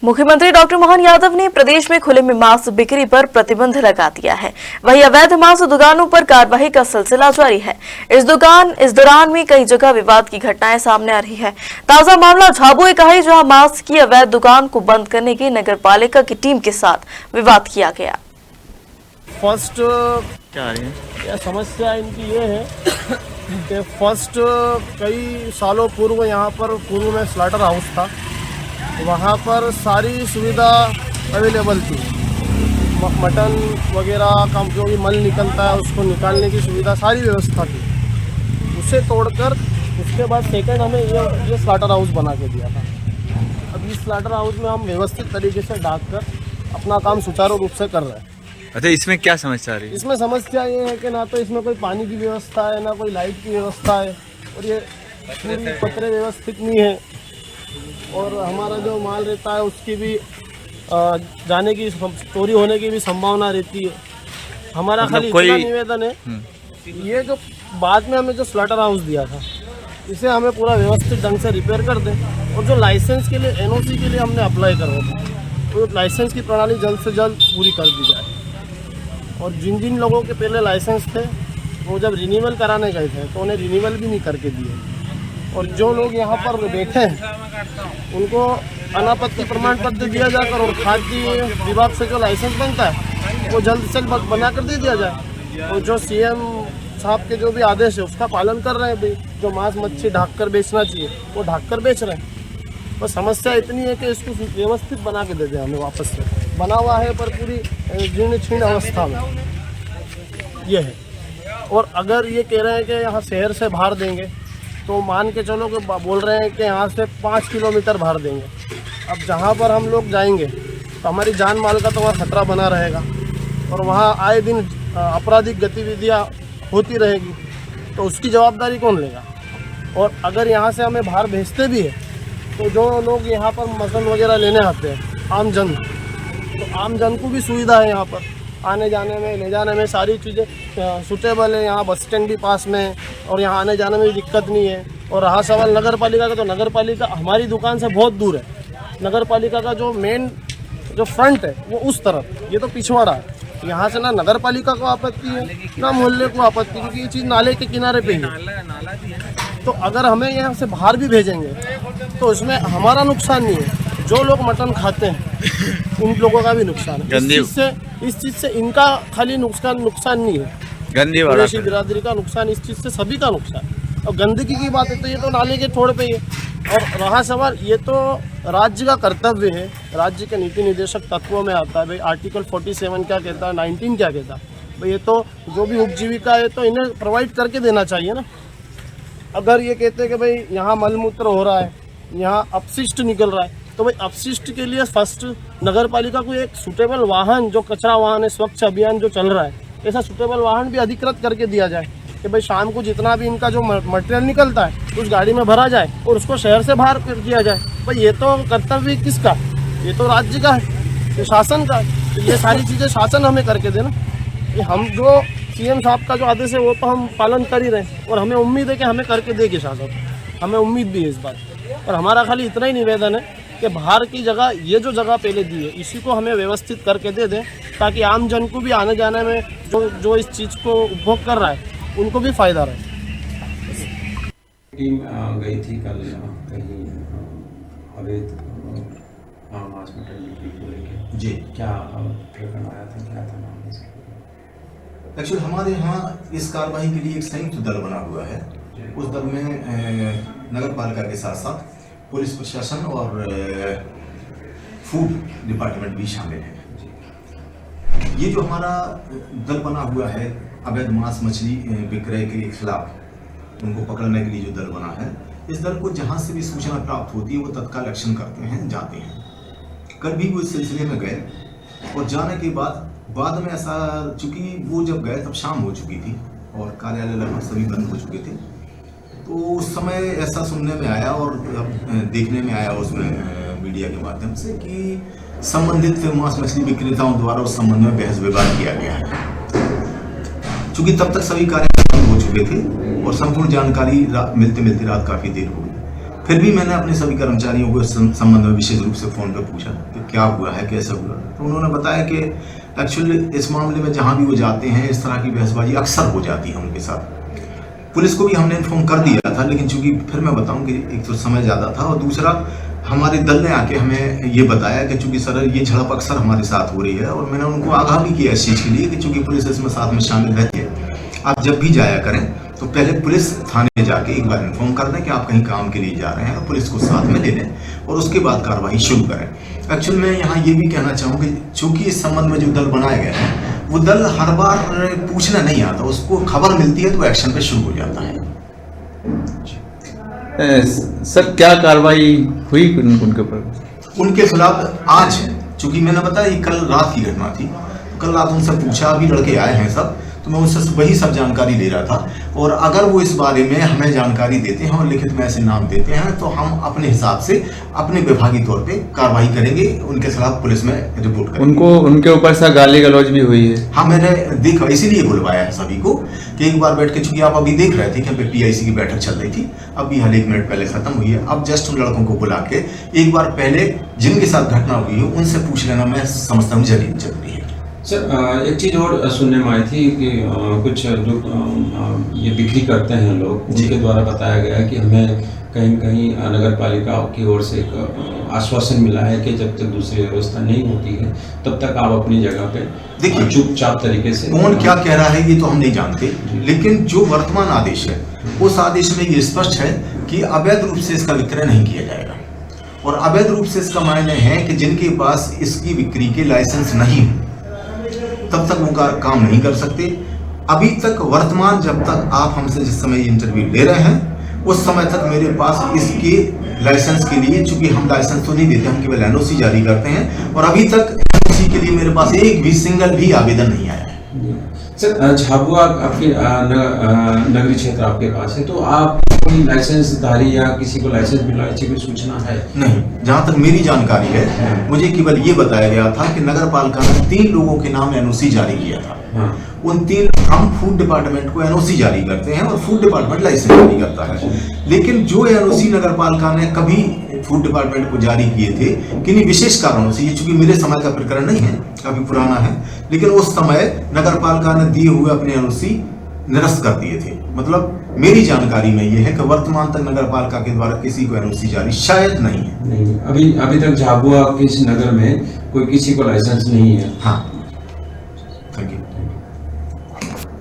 मुख्यमंत्री डॉक्टर मोहन यादव ने प्रदेश में खुले में मांस बिक्री पर प्रतिबंध लगा दिया है। वहीं अवैध मांस दुकानों पर कार्रवाई का सिलसिला जारी है। इस दौरान में कई जगह विवाद की घटनाएं सामने आ रही है। ताजा मामला झाबुआ का है, जहां मांस की अवैध दुकान को बंद करने की नगर पालिका की टीम के साथ विवाद किया गया। फर्स्ट क्या है समस्या इनकी ये है कि फर्स्ट कई सालों पूर्व यहाँ पर पूर्व में स्लाटर हाउस था, वहाँ पर सारी सुविधा अवेलेबल थी। मटन वगैरह का जो भी मल निकलता है उसको निकालने की सुविधा, सारी व्यवस्था थी। उसे तोड़कर उसके बाद सेकंड हमें ये स्लाटर हाउस बना के दिया था। अब इस स्लाटर हाउस में हम व्यवस्थित तरीके से डालकर अपना काम सुचारू रूप से कर रहे हैं। अच्छा, इसमें क्या समस्या आ रही है? इसमें समस्या ये है कि ना तो इसमें कोई पानी की व्यवस्था है, ना कोई लाइट की व्यवस्था है, और ये पूरी पत्रे व्यवस्थित नहीं है। और हमारा जो माल रहता है उसकी भी जाने की, चोरी होने की भी संभावना रहती है। हमारा खाली इतना निवेदन है, ये जो बाद में हमें जो स्लाटर हाउस दिया था इसे हमें पूरा व्यवस्थित ढंग से रिपेयर कर दें। और जो लाइसेंस के लिए एनओसी के लिए हमने अप्लाई करवा था, तो लाइसेंस की प्रणाली जल्द से जल्द पूरी कर दी जाए। और जिन जिन लोगों के पहले लाइसेंस थे वो जब रिन्यूअल कराने गए थे तो उन्हें रिन्यूअल भी नहीं करके दिए। और जो लोग यहाँ पर बैठे हैं उनको अनापत्ति प्रमाण पत्र दिया जाकर और खाद्य विभाग से जो लाइसेंस बनता है वो जल्द से जल्द बना कर दे दिया जाए। और जो सीएम साहब के जो भी आदेश है उसका पालन कर रहे हैं भाई, जो मांस मच्छी ढक कर बेचना चाहिए वो ढक कर बेच रहे हैं। बस समस्या इतनी है कि इसको व्यवस्थित बना के दे दें हमें वापस से। बना हुआ है पर पूरी जीर्ण छीर्ण अवस्था में ये है। और अगर ये कह रहे हैं कि यहाँ शहर से बाहर देंगे तो मान के चलो कि बोल रहे हैं कि यहाँ से 5 किलोमीटर बाहर देंगे। अब जहाँ पर हम लोग जाएंगे तो हमारी जान माल का तो वहाँ खतरा बना रहेगा और वहाँ आए दिन आपराधिक गतिविधियाँ होती रहेगी, तो उसकी जवाबदारी कौन लेगा? और अगर यहाँ से हमें बाहर भेजते भी है तो जो लोग यहाँ पर मटन वगैरह लेने आते हैं आम जन, तो आम जन को भी सुविधा है यहाँ पर आने जाने में, ले जाने में, सारी चीज़ें सूटेबल है। यहाँ बस स्टैंड भी पास में है और यहाँ आने जाने में भी दिक्कत नहीं है। और रहा सवाल नगर पालिका का, तो नगर पालिका हमारी दुकान से बहुत दूर है। नगर पालिका का जो मेन जो फ्रंट है वो उस तरफ, ये तो पिछवाड़ा है। यहाँ से ना नगर पालिका को आपत्ति है ना मोहल्ले को आपत्ति, क्योंकि ये चीज़ नाले के किनारे पे है। तो अगर हमें यहाँ से बाहर भी भेजेंगे तो उसमें हमारा नुकसान नहीं है, जो लोग मटन खाते हैं उन लोगों का भी नुकसान है। इस चीज़ से इनका खाली नुकसान नहीं है, गंदी बिरादरी का नुकसान, इस चीज़ से सभी का नुकसान। और गंदगी की बात है तो ये तो नाले के छोड़ पे ही है। और रहा सवाल, ये तो राज्य का कर्तव्य है, राज्य के नीति निर्देशक तत्वों में आता है भाई। आर्टिकल 47 क्या कहता है, 19 क्या कहता है भाई, ये तो जो भी उपजीविका है तो इन्हें प्रोवाइड करके देना चाहिए ना। अगर ये कहते हैं कि भाई यहाँ मलमूत्र हो रहा है, यहाँ अपशिष्ट निकल रहा है, तो भाई अपशिष्ट के लिए फर्स्ट नगर पालिका को एक सुटेबल वाहन, जो कचरा वाहन है, स्वच्छ अभियान जो चल रहा है, ऐसा सुटेबल वाहन भी अधिकृत करके दिया जाए कि भाई शाम को जितना भी इनका जो मटेरियल निकलता है उस गाड़ी में भरा जाए और उसको शहर से बाहर कर दिया जाए। भाई ये तो कर्तव्य किसका? ये तो राज्य का है, ये शासन का है। तो ये सारी चीज़ें शासन हमें करके देना। ये हम जो सीएम साहब का जो आदेश है वो तो हम पालन कर ही रहे हैं और हमें उम्मीद है कि हमें करके देगी शासन, हमें उम्मीद भी है इस बात। और हमारा खाली इतना ही निवेदन है कि बाहर की जगह, ये जो जगह पहले दी है इसी को हमें व्यवस्थित करके दे दें, ताकि आम जन को भी आने जाने में जो इस चीज़ को उपभोग कर रहा है उनको भी फायदा रहे। टीम गई थी कल कहीं अवैध मांस मटन बिक्री को लेकर जी, क्या प्रकरण आया था, क्या था नाम? एक्चुअली हमारे यहाँ इस कार्रवाई के लिए एक संयुक्त दल बना हुआ है। उस दल में नगर पालिका के साथ साथ पुलिस प्रशासन और फूड डिपार्टमेंट भी शामिल है। ये जो हमारा दल बना हुआ है अवैध मांस मछली विक्रय के खिलाफ, उनको पकड़ने के लिए जो दल बना है, इस दल को जहाँ से भी सूचना प्राप्त होती है वो तत्काल एक्शन करते हैं, जाते हैं। कल भी वो इस सिलसिले में गए और जाने के बाद में ऐसा, चूँकि वो जब गए तब शाम हो चुकी थी और कार्यालय लगभग सभी बंद हो चुके थे, तो उस समय ऐसा सुनने में आया और देखने में आया उसमें मीडिया के माध्यम से कि संबंधित मांस मछली विक्रेताओं द्वारा उस संबंध में बहस विवाद किया गया है। चूँकि तब तक सभी कार्यालय बंद हो चुके थे और संपूर्ण जानकारी मिलते मिलते रात काफ़ी देर हो गई। फिर भी मैंने अपने सभी कर्मचारियों को इस संबंध में विशेष रूप से फ़ोन पे पूछा कि क्या हुआ है, कैसे हुआ। तो उन्होंने बताया कि एक्चुअली इस मामले में जहाँ भी वो जाते हैं इस तरह की बहसबाजी अक्सर हो जाती है उनके साथ। पुलिस को भी हमने इन्फॉर्म कर दिया था, लेकिन चूंकि फिर मैं बताऊं कि एक तो समय ज़्यादा था और दूसरा हमारे दल ने आके हमें ये बताया कि चूंकि सर ये झड़प अक्सर हमारे साथ हो रही है, और मैंने उनको आगाह भी किया इस चीज़ के लिए कि चूंकि पुलिस इसमें साथ में शामिल रहती है, आप जब भी जाया करें तो पहले पुलिस थाने जाके एक बार इन्फॉर्म कर दें कि आप कहीं काम के लिए जा रहे हैं, और पुलिस को साथ में ले लें और उसके बाद कार्रवाई शुरू करें। एक्चुअल में यहाँ ये भी कहना चाहूँ कि चूंकि इस संबंध में जो दल बनाया गया है वो दल हर बार पूछना नहीं आता, उसको खबर मिलती है तो एक्शन पे शुरू हो जाता है। सर क्या कार्रवाई हुई उनके ऊपर? उनके खिलाफ आज, चूंकि मैंने बताया ये कल रात की घटना थी, कल रात उनसे पूछा, अभी लड़के आए हैं सब, तो मैं उनसे वही सब जानकारी ले रहा था, और अगर वो इस बारे में हमें जानकारी देते हैं और लिखित में ऐसे नाम देते हैं तो हम अपने हिसाब से अपने विभागीय तौर पे कार्रवाई करेंगे, उनके खिलाफ पुलिस में रिपोर्ट करेंगे। उनको उनके ऊपर सा गाली गलौज भी हुई है? हाँ, मैंने देखा, इसीलिए बुलवाया है सभी को कि एक बार बैठ के, चूंकि आप अभी देख रहे थे कि PIC की बैठक चल रही थी, अभी हाल 1 मिनट पहले खत्म हुई है। अब जस्ट उन लड़कों को बुला के एक बार पहले जिनके साथ घटना हुई है उनसे पूछ लेना मैं समझता हूँ जरूरी है। सर एक चीज़ और सुनने में आई थी कि कुछ जो ये बिक्री करते हैं लोग, उनके द्वारा बताया गया है कि हमें कहीं कहीं नगर पालिका की ओर से एक आश्वासन मिला है कि जब तक दूसरी व्यवस्था नहीं होती है तब तक आप अपनी जगह पे देखिए चुपचाप तरीके से। कौन क्या कह रहा है ये तो हम नहीं जानते, लेकिन जो वर्तमान आदेश है उस आदेश में ये स्पष्ट है कि अवैध रूप से इसका विक्रय नहीं किया जाएगा, और अवैध रूप से इसका मायने है कि जिनके पास इसकी बिक्री के लाइसेंस नहीं हो तब तक वो काम नहीं कर सकते। अभी तक वर्तमान, जब तक आप हमसे जिस समय इंटरव्यू ले रहे हैं उस समय तक मेरे पास इसके लाइसेंस के लिए, चूंकि हम लाइसेंस तो नहीं देते, हम केवल NOC जारी करते हैं, और अभी तक NOC के लिए मेरे पास एक भी सिंगल भी आवेदन नहीं आया है। सर झाबुआ आपके नगरीय क्षेत्र आपके पास है, तो आप कोई लाइसेंसधारी या किसी को लाइसेंस मिलवाने की कोई सूचना है? नहीं, जहाँ तक मेरी जानकारी है मुझे केवल ये बताया गया था कि नगर पालिका ने 3 लोगों के नाम NOC जारी किया था। हाँ। उन 3, हम फूड डिपार्टमेंट को NOC जारी करते हैं और फूड डिपार्टमेंट लाइसेंस जारी करता है, लेकिन जो NOC नगर पालिका ने कभी फूड डिपार्टमेंट को जारी किए थे किन्हीं विशेष कारणों से, ये चूंकि मेरे समय का प्रकरण नहीं है, काफी पुराना है, लेकिन उस समय नगर पालिका ने दिए हुए अपने NOC निरस्त कर दिए थे। मतलब मेरी जानकारी में ये है कि वर्तमान तक नगर पालिका के द्वारा किसी को NOC जारी शायद नहीं है। नहीं, अभी तक झाबुआ किस नगर में कोई किसी को लाइसेंस नहीं है। हाँ,